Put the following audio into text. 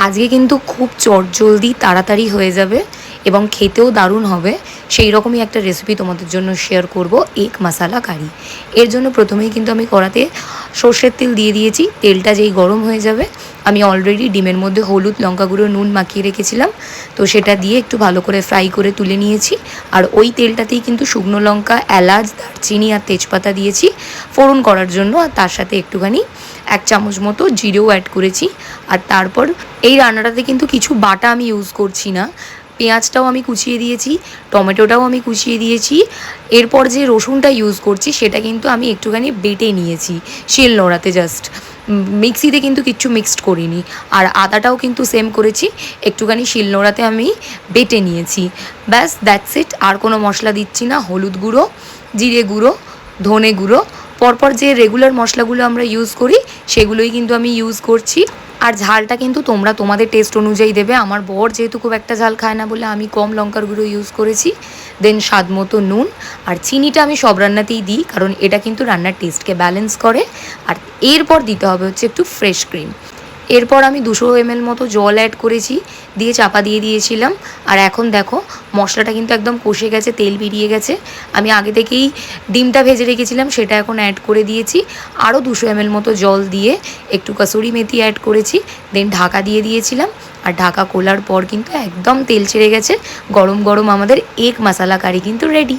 আজকে কিন্তু খুব চটজলদি তাড়াতাড়ি হয়ে যাবে এবং খেতেও দারুণ হবে, সেই রকমই একটা রেসিপি তোমাদের জন্য শেয়ার করব, এগ মশালা কারি। এর জন্য প্রথমেই কিন্তু আমি কড়াতে সর্ষের তেল দিয়ে দিয়েছি। তেলটা যেই গরম হয়ে যাবে, আমি অলরেডি ডিমের মধ্যে হলুদ, লঙ্কা গুঁড়ো, নুন মাখিয়ে রেখেছিলাম, তো সেটা দিয়ে একটু ভালো করে ফ্রাই করে তুলে নিয়েছি। আর ওই তেলটাতেই কিন্তু শুকনো লঙ্কা, এলাচ, দারচিনি আর তেজপাতা দিয়েছি ফোড়ন করার জন্য। আর তার সাথে একটুখানি 1 চামচ মতো জিরেও অ্যাড করেছি। আর তারপর এই রান্নাটাতে কিন্তু কিছু বাটা আমি ইউজ করছি না, পেঁয়াজটাও আমি কুচিয়ে দিয়েছি, টমেটোটাও আমি কুচিয়ে দিয়েছি। এরপর যে রসুনটা ইউজ করছি সেটা কিন্তু আমি একটুখানি বেটে নিয়েছি শিল নোড়াতে, জাস্ট মিক্সিতে কিন্তু কিচ্ছু মিক্সড করিনি। আর আদাটাও কিন্তু সেম করেছি, একটুখানি শিল নোড়াতে আমি বেটে নিয়েছি। ব্যাস, দ্যাটস ইট। আর কোনো মশলা দিচ্ছি না। হলুদ গুঁড়ো, জিরে গুঁড়ো, ধনে গুঁড়ো, পরপর যে রেগুলার মশলাগুলো আমরা ইউজ করি সেগুলোই কিন্তু আমি ইউজ করছি। আর ঝালটা কিন্তু তোমরা তোমাদের টেস্ট অনুযায়ী দেবে। আমার বর যেহেতু খুব একটা ঝাল খায় না বলে আমি কম লঙ্কার গুঁড়ো ইউজ করেছি। দেন স্বাদ মতো নুন, আর চিনিটা আমি সব রান্নাতেই দিই, কারণ এটা কিন্তু রান্নার টেস্টকে ব্যালেন্স করে। আর এরপর দিতে হবে হচ্ছে একটু ফ্রেশ ক্রিম। এরপর আমি 200 ml মতো জল অ্যাড করেছি, দিয়ে চাপা দিয়ে দিয়েছিলাম। আর এখন দেখো মশলাটা কিন্তু একদম কষে গেছে, তেল বেরিয়ে গেছে। আমি আগে থেকেই ডিমটা ভেজে রেখেছিলাম, সেটা এখন অ্যাড করে দিয়েছি। আরও 200 ml মতো জল দিয়ে একটু কাসুরি মেথি অ্যাড করেছি, দেন ঢাকা দিয়ে দিয়েছিলাম। আর ঢাকা খোলার পর কিন্তু একদম তেল ছেড়ে গেছে। গরম গরম আমাদের এগ মশালা কারি কিন্তু রেডি।